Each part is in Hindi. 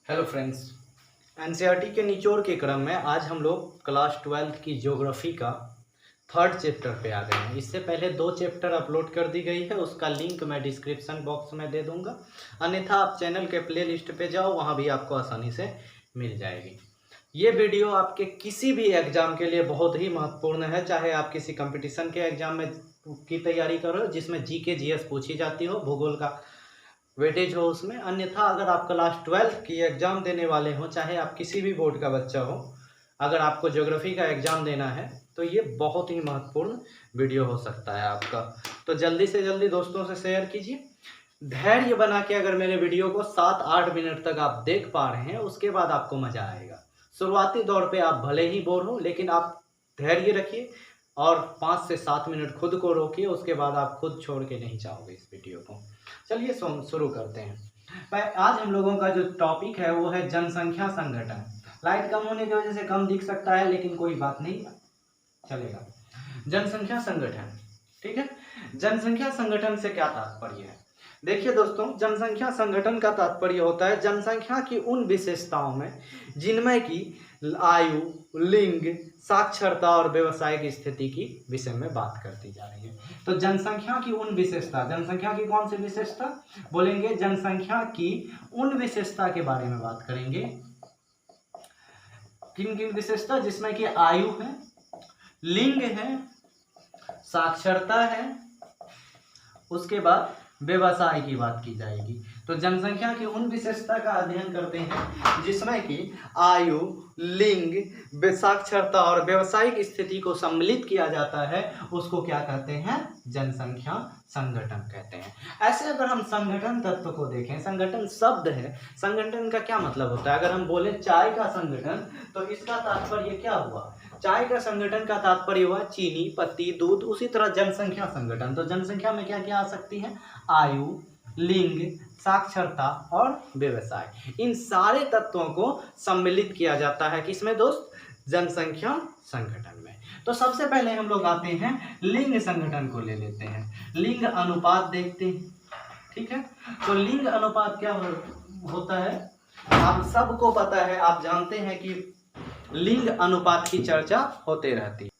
Hello friends. एनसीईआरटी के निचोड़ के क्रम में आज हम लोग क्लास 12 की ज्योग्राफी का थर्ड चैप्टर पे आ गए हैं। इससे पहले 2 चैप्टर अपलोड कर दी गई है, उसका लिंक मैं डिस्क्रिप्शन बॉक्स में दे दूंगा। अन्यथा आप चैनल के प्ले लिस्ट पे जाओ, वहाँ भी आपको आसानी से मिल जाएगी। ये वीडियो आपके किसी भी एग्ज़ाम के लिए बहुत ही महत्वपूर्ण है, चाहे आप किसी कंपटीशन के एग्ज़ाम में की तैयारी करो जिसमें जीके जीएस पूछी जाती हो, भूगोल का वेटेज हो उसमें। अन्यथा अगर आप क्लास 12 की एग्ज़ाम देने वाले हो, चाहे आप किसी भी बोर्ड का बच्चा हो, अगर आपको ज्योग्राफी का एग्ज़ाम देना है तो ये बहुत ही महत्वपूर्ण वीडियो हो सकता है आपका। तो जल्दी से जल्दी दोस्तों से शेयर कीजिए। धैर्य बना के अगर मेरे वीडियो को 7-8 मिनट तक आप देख पा रहे हैं, उसके बाद आपको मज़ा आएगा। शुरुआती दौर पे आप भले ही बोर हो, लेकिन आप धैर्य रखिए और 5 से 7 मिनट खुद को रोकिए, उसके बाद आप खुद छोड़ के नहीं जाओगे इस वीडियो को। चलिए शुरू करते हैं। आज हम लोगों का जो टॉपिक है वो है जनसंख्या संगठन। लाइट कम होने की वजह से कम दिख सकता है, लेकिन कोई बात नहीं, चलेगा। जनसंख्या संगठन, ठीक है। जनसंख्या संगठन से क्या तात्पर्य है? देखिए दोस्तों, जनसंख्या संगठन का तात्पर्य होता है जनसंख्या की उन विशेषताओं में जिनमें की आयु, लिंग, साक्षरता और व्यवसायिक स्थिति की विषय में बात करती जा रही है। तो जनसंख्या की उन विशेषता, जनसंख्या की कौन सी विशेषता बोलेंगे? जनसंख्या की उन विशेषता के बारे में बात करेंगे। किन किन विशेषता? जिसमें कि आयु है, लिंग है, साक्षरता है, उसके बाद व्यवसाय की बात की जाएगी। तो जनसंख्या की उन विशेषता का अध्ययन करते हैं जिसमें कि आयु, लिंग, साक्षरता और व्यवसायिक स्थिति को सम्मिलित किया जाता है, उसको क्या कहते हैं? जनसंख्या संगठन कहते हैं। ऐसे अगर हम संगठन तत्व को देखें, संगठन शब्द है, संगठन का क्या मतलब होता है? अगर हम बोले चाय का संगठन, तो इसका तात्पर्य क्या हुआ? चाय का संगठन का तात्पर्य हुआ चीनी, पत्ती, दूध। उसी तरह जनसंख्या संगठन, तो जनसंख्या में क्या क्या आ सकती है? आयु, लिंग, साक्षरता और व्यवसाय। इन सारे तत्वों को सम्मिलित किया जाता है किसमें दोस्त? जनसंख्या संगठन में। तो सबसे पहले हम लोग आते हैं लिंग संगठन को ले लेते हैं, लिंग अनुपात देखते हैं, ठीक है। तो लिंग अनुपात क्या होता है? आप सबको पता है, आप जानते हैं कि लिंग अनुपात की चर्चा होते रहती है।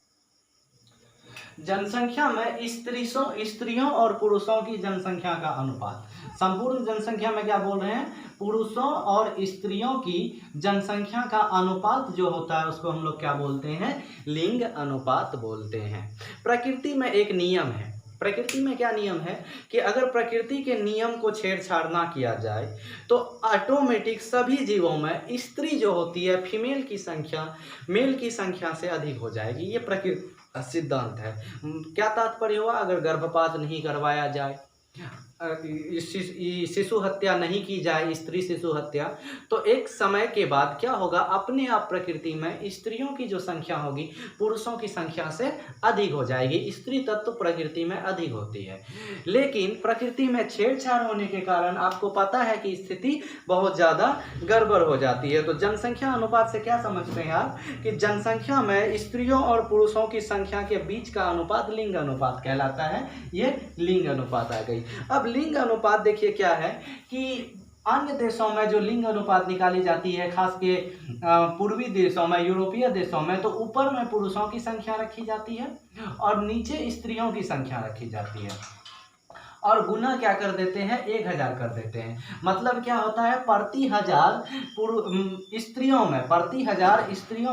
जनसंख्या में स्त्रियों और पुरुषों की जनसंख्या का अनुपात, संपूर्ण जनसंख्या में क्या बोल रहे हैं? पुरुषों और स्त्रियों की जनसंख्या का अनुपात जो होता है उसको हम लोग क्या बोलते हैं? लिंग अनुपात बोलते हैं। प्रकृति में एक नियम है, प्रकृति में क्या नियम है कि अगर प्रकृति के नियम को छेड़छाड़ ना किया जाए तो ऑटोमेटिक सभी जीवों में स्त्री जो होती है, फीमेल की संख्या मेल की संख्या से अधिक हो जाएगी। ये प्रकृति का सिद्धांत है। क्या तात्पर्य हुआ? अगर गर्भपात नहीं करवाया जाए, शिशु हत्या नहीं की जाए, स्त्री शिशु हत्या, तो एक समय के बाद क्या होगा? अपने आप प्रकृति में स्त्रियों की जो संख्या होगी पुरुषों की संख्या से अधिक हो जाएगी। स्त्री तत्व प्रकृति में अधिक होती है, लेकिन प्रकृति में छेड़छाड़ होने के कारण आपको पता है कि स्थिति बहुत ज़्यादा गड़बड़ हो जाती है। तो जनसंख्या अनुपात से क्या समझते हैं आप? कि जनसंख्या में स्त्रियों और पुरुषों की संख्या के बीच का अनुपात लिंग अनुपात कहलाता है। ये लिंग अनुपात आ गई। अब लिंग अनुपात देखिए क्या है कि अन्य देशों में जो लिंग अनुपात निकाली जाती है, खास के पूर्वी देशों में, यूरोपीय देशों में, तो ऊपर में पुरुषों की संख्या रखी जाती है और नीचे स्त्रियों की संख्या रखी जाती है, और गुना क्या कर देते हैं? 1000 कर देते हैं। मतलब क्या होता है? प्रति 1000 स्त्रियों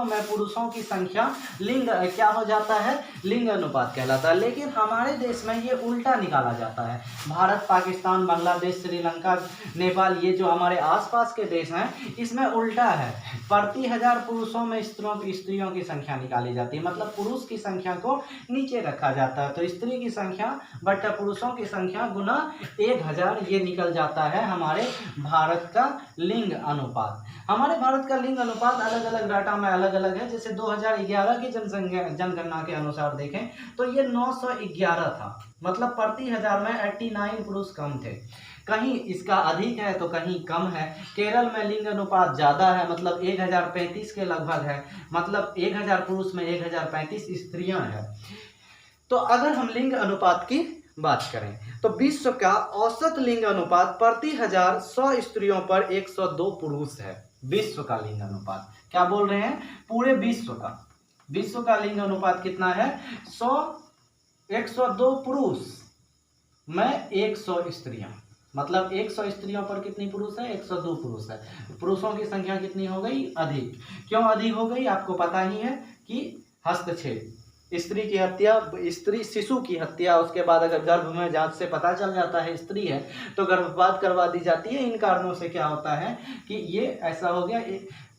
में पुरुषों की संख्या लिंग क्या हो जाता है? लिंग अनुपात कहलाता है। लेकिन हमारे देश में ये उल्टा निकाला जाता है। भारत, पाकिस्तान, बांग्लादेश, श्रीलंका, नेपाल, ये जो हमारे आसपास के देश हैं, इसमें उल्टा है। प्रति 1000 पुरुषों में स्त्रियों की संख्या निकाली जाती है, मतलब पुरुष की संख्या को नीचे रखा जाता है। तो स्त्री की संख्या बटा पुरुषों की संख्या गुना 1000, ये निकल जाता है हमारे भारत का लिंग अनुपात। हमारे भारत का लिंग अनुपात अलग अलग डाटा में अलग अलग है। जैसे 2011 की जनगणना के अनुसार देखें तो ये 911 था, मतलब प्रति 1000 में 89 पुरुष कम थे। कहीं इसका अधिक है तो कहीं कम है। केरल में लिंग अनुपात ज़्यादा है, मतलब 1035 के लगभग है, मतलब 1000 पुरुष में 1035 स्त्रियां हैं। तो अगर हम लिंग अनुपात की बात करें तो विश्व का औसत लिंग अनुपात प्रति 1000 100 स्त्रियों पर 102 पुरुष है। विश्व का लिंग अनुपात क्या बोल रहे हैं, पूरे विश्व का लिंग अनुपात कितना है, 102 पुरुष में 100 स्त्रियां, मतलब 100 स्त्रियों पर कितनी पुरुष है, 102 पुरुष है। पुरुषों की संख्या कितनी हो गई, अधिक। क्यों अधिक हो गई, आपको पता ही है कि हस्तक्षेप, स्त्री की हत्या, स्त्री शिशु की हत्या, उसके बाद अगर गर्भ में जांच से पता चल जाता है स्त्री है तो गर्भपात करवा दी जाती है। इन कारणों से क्या होता है कि ये ऐसा हो गया,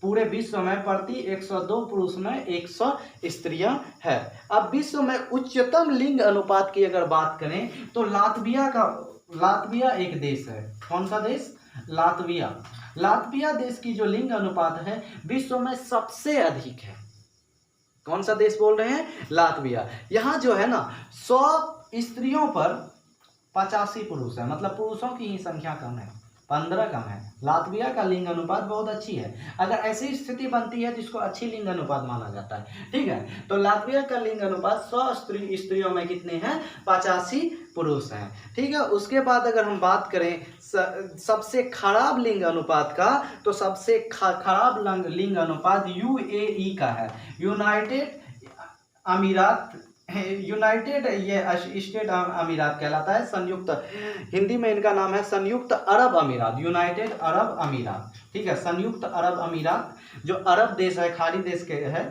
पूरे विश्व में प्रति 102 पुरुष में 100 स्त्रियां है। अब विश्व में उच्चतम लिंग अनुपात की अगर बात करें तो लातविया एक देश है। कौन सा देश, लातविया देश की जो लिंग अनुपात है विश्व में सबसे अधिक है। कौन सा देश बोल रहे हैं, लातविया। यहाँ जो है ना 100 स्त्रियों पर 85 पुरुष है, मतलब पुरुषों की ही संख्या कम है, 15 कम है। लातविया का लिंग अनुपात बहुत अच्छी है। अगर ऐसी स्थिति बनती है जिसको अच्छी लिंग अनुपात माना जाता है, ठीक है। तो लातविया का लिंग अनुपात 100 स्त्रियों में कितने हैं, 85 पुरुष हैं, ठीक है। उसके बाद अगर हम बात करें सबसे खराब लिंग अनुपात का, तो सबसे खराब लिंग अनुपात UAE का है, यूनाइटेड ये स्टेट अमीरात कहलाता है। संयुक्त, हिंदी में इनका नाम है संयुक्त अरब अमीरात, यूनाइटेड अरब अमीरात, ठीक है। संयुक्त अरब अमीरात जो अरब देश है, खाड़ी देश के है,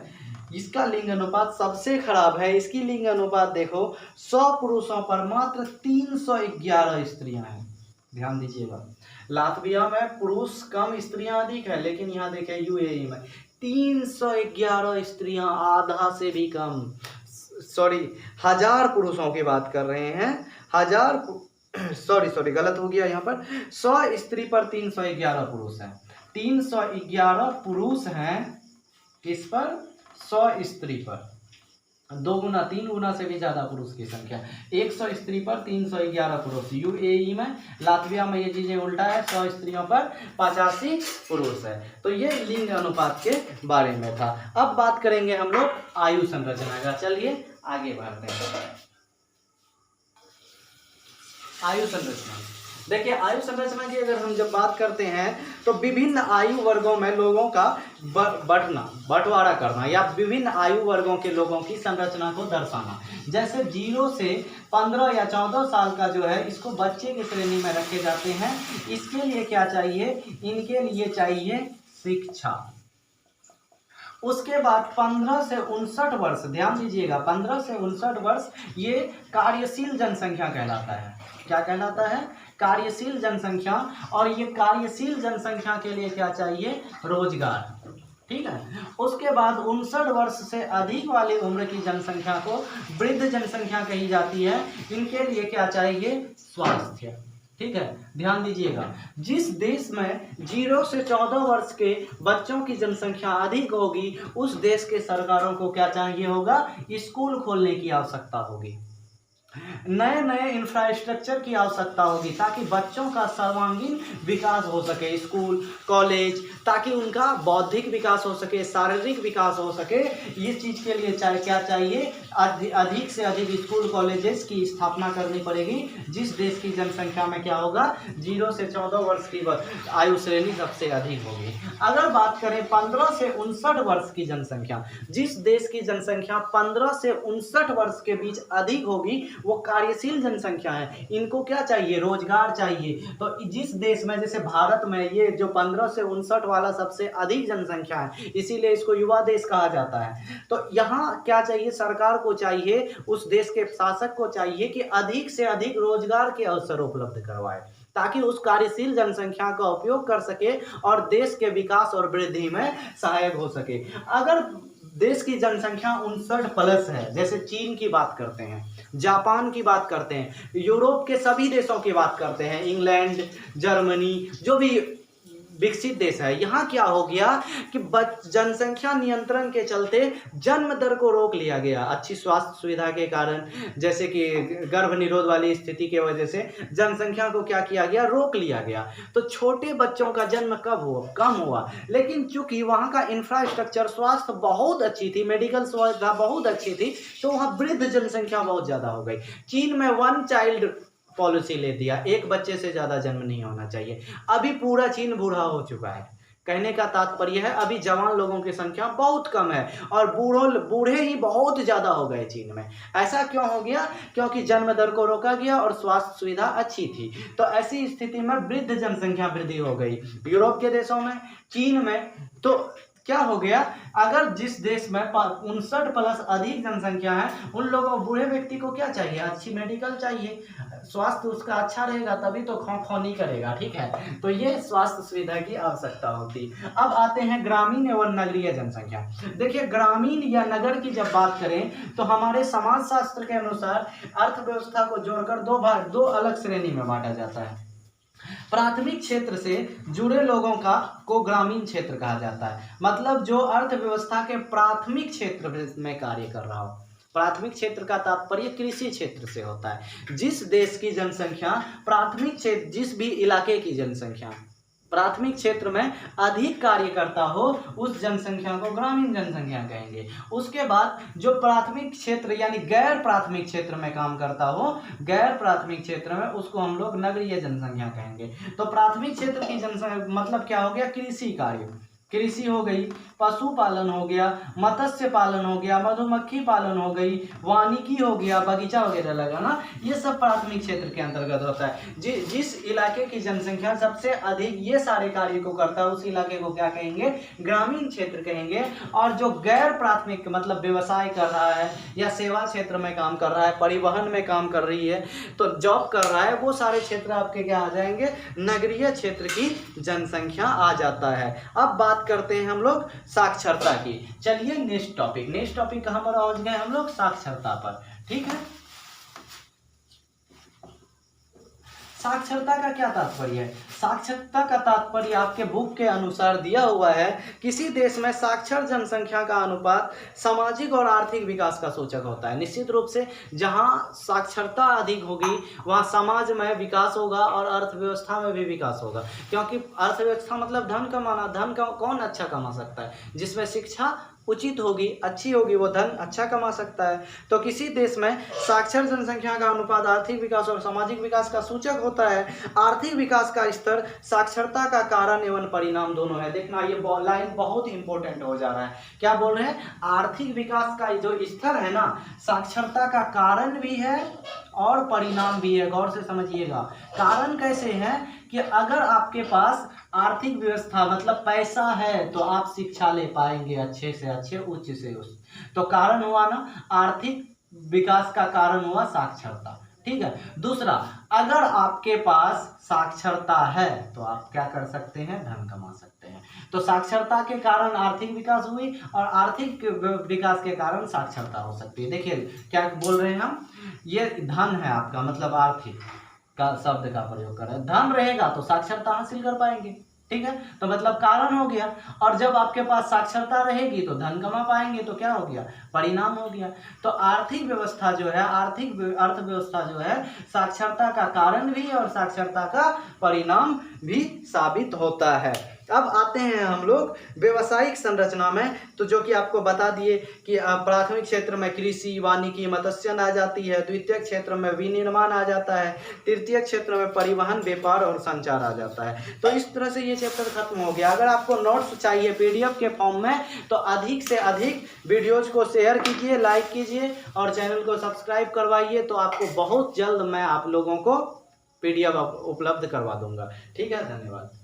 इसका लिंग अनुपात सबसे खराब है। इसकी लिंग अनुपात देखो, 100 पुरुषों पर मात्र 311 स्त्रियां हैं। ध्यान दीजिएगा, लातविया में पुरुष कम स्त्रियां अधिक है, लेकिन यहाँ देखें UAE में 311 स्त्रियां, आधा से भी कम, सॉरी 1000 पुरुषों की बात कर रहे हैं, 1000 सॉरी गलत हो गया यहाँ पर, 100 स्त्री पर 311 पुरुष हैं। 311 पुरुष हैं किस पर, 100 स्त्री पर, 2 गुना 3 गुना से भी ज्यादा पुरुष की संख्या, 100 स्त्री पर 311 पुरुष। UAE में, लातविया में ये चीजें उल्टा है, 100 स्त्रियों पर 85 पुरुष है। तो ये लिंग अनुपात के बारे में था। अब बात करेंगे हम लोग आयु संरचना का, चलिए आगे बढ़ते हैं। आयु संरचना, देखिए आयु संरचना की अगर हम जब बात करते हैं तो विभिन्न आयु वर्गों में लोगों का बंटवारा करना, या विभिन्न आयु वर्गों के लोगों की संरचना को दर्शाना। जैसे 0 से 15 या 14 साल का जो है, इसको बच्चे की श्रेणी में रखे जाते हैं। इसके लिए क्या चाहिए, इनके लिए चाहिए शिक्षा। उसके बाद 15 से 59 वर्ष, ध्यान दीजिएगा, 15 से 59 वर्ष ये कार्यशील जनसंख्या कहलाता है। क्या कहलाता है, कार्यशील जनसंख्या। और ये कार्यशील जनसंख्या के लिए क्या चाहिए, रोजगार, ठीक है। उसके बाद 59 वर्ष से अधिक वाली उम्र की जनसंख्या को वृद्ध जनसंख्या कही जाती है। इनके लिए क्या चाहिए, स्वास्थ्य, ठीक है। ध्यान दीजिएगा, जिस देश में 0 से 14 वर्ष के बच्चों की जनसंख्या अधिक होगी, उस देश के सरकारों को क्या चाहिए होगा, स्कूल खोलने की आवश्यकता होगी, नए इंफ्रास्ट्रक्चर की आवश्यकता होगी, ताकि बच्चों का सर्वांगीण विकास हो सके, स्कूल कॉलेज, ताकि उनका बौद्धिक विकास हो सके, शारीरिक विकास हो सके। इस चीज़ के लिए क्या चाहिए, अधिक से अधिक स्कूल कॉलेजेस की स्थापना करनी पड़ेगी। जिस देश की जनसंख्या में क्या होगा, 0 से 14 वर्ष की आयु श्रेणी सबसे अधिक होगी। अगर बात करें 15 से 59 वर्ष की जनसंख्या, जिस देश की जनसंख्या 15 से 59 वर्ष के बीच अधिक होगी, वो कार्यशील जनसंख्या है। इनको क्या चाहिए, रोजगार चाहिए। तो जिस देश में, जैसे भारत में ये जो 15 से 59 वाला सबसे अधिक जनसंख्या है, इसीलिए इसको युवा देश कहा जाता है। तो यहाँ क्या चाहिए, सरकार को चाहिए, उस देश के शासक को चाहिए कि अधिक से अधिक रोजगार के अवसर उपलब्ध करवाए, ताकि उस कार्यशील जनसंख्या का उपयोग कर सके और देश के विकास और वृद्धि में सहायक हो सके। अगर देश की जनसंख्या 59+ है, जैसे चीन की बात करते हैं, जापान की बात करते हैं, यूरोप के सभी देशों की बात करते हैं, इंग्लैंड, जर्मनी, जो भी विकसित देश है। यहाँ क्या हो गया कि जनसंख्या नियंत्रण के चलते जन्म दर को रोक लिया गया। अच्छी स्वास्थ्य सुविधा के कारण, जैसे कि गर्भ निरोध वाली स्थिति की वजह से जनसंख्या को क्या किया गया, रोक लिया गया। तो छोटे बच्चों का जन्म कब हुआ, कम हुआ। लेकिन चूंकि वहाँ का इंफ्रास्ट्रक्चर, स्वास्थ्य बहुत अच्छी थी, मेडिकल सुविधा बहुत अच्छी थी, तो वहाँ वृद्ध जनसंख्या बहुत ज़्यादा हो गई। चीन में 1 चाइल्ड पॉलिसी ले दिया, एक बच्चे से ज़्यादा जन्म नहीं होना चाहिए। अभी पूरा चीन बूढ़ा हो चुका है। कहने का तात्पर्य है अभी जवान लोगों की संख्या बहुत कम है और बूढ़े ही बहुत ज़्यादा हो गए चीन में। ऐसा क्यों हो गया? क्योंकि जन्म दर को रोका गया और स्वास्थ्य सुविधा अच्छी थी। तो ऐसी स्थिति में वृद्ध जनसंख्या वृद्धि हो गई। यूरोप के देशों में, चीन में तो क्या हो गया, अगर जिस देश में 59+ अधिक जनसंख्या है, उन लोगों, बूढ़े व्यक्ति को क्या चाहिए, अच्छी मेडिकल चाहिए, स्वास्थ्य उसका अच्छा रहेगा तभी तो खौं नहीं करेगा। ठीक है, तो ये स्वास्थ्य सुविधा की आवश्यकता होती। अब आते हैं ग्रामीण एवं नगरीय जनसंख्या। देखिए, ग्रामीण या नगर की जब बात करें तो हमारे समाजशास्त्र के अनुसार अर्थव्यवस्था को जोड़कर दो अलग श्रेणी में बांटा जाता है। प्राथमिक क्षेत्र से जुड़े लोगों को ग्रामीण क्षेत्र कहा जाता है। मतलब जो अर्थव्यवस्था के प्राथमिक क्षेत्र में कार्य कर रहा हो। प्राथमिक क्षेत्र का तात्पर्य कृषि क्षेत्र से होता है। जिस देश की जनसंख्या प्राथमिक क्षेत्र, जिस भी इलाके की जनसंख्या प्राथमिक क्षेत्र में अधिक कार्य करता हो, उस जनसंख्या को ग्रामीण जनसंख्या कहेंगे। उसके बाद जो प्राथमिक क्षेत्र यानी गैर प्राथमिक क्षेत्र में काम करता हो, गैर प्राथमिक क्षेत्र में, उसको हम लोग नगरीय जनसंख्या कहेंगे। तो प्राथमिक क्षेत्र की जनसंख्या मतलब क्या हो गया, कृषि कार्य, कृषि हो गई, पशुपालन हो गया, मत्स्य पालन हो गया, मधुमक्खी पालन हो गई, वानिकी हो गया, बगीचा वगैरह लगा ना, ये सब प्राथमिक क्षेत्र के अंतर्गत होता है। जिस इलाके की जनसंख्या सबसे अधिक ये सारे कार्य को करता है, उस इलाके को क्या कहेंगे, ग्रामीण क्षेत्र कहेंगे। और जो गैर प्राथमिक मतलब व्यवसाय कर रहा है या सेवा क्षेत्र में काम कर रहा है, परिवहन में काम कर रही है, तो जॉब कर रहा है, वो सारे क्षेत्र आपके क्या आ जाएंगे, नगरीय क्षेत्र की जनसंख्या आ जाता है। अब बात करते हैं हम लोग साक्षरता की। चलिए नेक्स्ट टॉपिक कहां पर पहुंच गए हम लोग, साक्षरता पर। ठीक है, साक्षरता का क्या तात्पर्य है? साक्षरता का तात्पर्य आपके बुक के अनुसार दिया हुआ है, किसी देश में साक्षर जनसंख्या का अनुपात सामाजिक और आर्थिक विकास का सूचक होता है। निश्चित रूप से जहां साक्षरता अधिक होगी वहां समाज में विकास होगा और अर्थव्यवस्था में भी विकास होगा। क्योंकि अर्थव्यवस्था मतलब धन कमाना, धन का कौन अच्छा कमा सकता है? जिसमें शिक्षा उचित होगी, अच्छी होगी, वो धन अच्छा कमा सकता है। तो किसी देश में साक्षर जनसंख्या का अनुपात आर्थिक विकास और सामाजिक विकास का सूचक होता है। आर्थिक विकास का स्तर साक्षरता का कारण एवं परिणाम दोनों है। देखना, ये लाइन बहुत इंपॉर्टेंट हो जा रहा है। क्या बोल रहे हैं? आर्थिक विकास का जो स्तर है ना, साक्षरता का कारण भी है और परिणाम भी है। गौर से समझिएगा। कारण कैसे है कि अगर आपके पास आर्थिक व्यवस्था मतलब पैसा है तो आप शिक्षा ले पाएंगे अच्छे से अच्छे, उच्च से उच्च। तो कारण हुआ ना, आर्थिक विकास का कारण हुआ साक्षरता। ठीक है। दूसरा, अगर आपके पास साक्षरता है तो आप क्या कर सकते हैं, धन कमा सकते हैं। तो साक्षरता के कारण आर्थिक विकास हुई और आर्थिक विकास के कारण साक्षरता हो सकती है। देखिए क्या बोल रहे हैं हम, ये धन है आपका मतलब आर्थिक का शब्द का प्रयोग कर रहे हैं। धन रहेगा तो साक्षरता हासिल कर पाएंगे। ठीक है, तो मतलब कारण हो गया। और जब आपके पास साक्षरता रहेगी तो धन कमा पाएंगे, तो क्या हो गया, परिणाम हो गया। तो आर्थिक व्यवस्था जो है, आर्थिक अर्थव्यवस्था जो है, साक्षरता का कारण भी और साक्षरता का परिणाम भी साबित होता है। अब आते हैं हम लोग व्यवसायिक संरचना में। तो जो कि आपको बता दिए कि प्राथमिक क्षेत्र में कृषि, वानिकी, मत्स्यन आ जाती है। द्वितीय क्षेत्र में विनिर्माण आ जाता है। तृतीय क्षेत्र में परिवहन, व्यापार और संचार आ जाता है। तो इस तरह से ये चैप्टर खत्म हो गया। अगर आपको नोट्स चाहिए पीडीएफ के फॉर्म में तो अधिक से अधिक वीडियोज को शेयर कीजिए, लाइक कीजिए और चैनल को सब्सक्राइब करवाइए। तो आपको बहुत जल्द मैं आप लोगों को पीडीएफ उपलब्ध करवा दूंगा। ठीक है, धन्यवाद।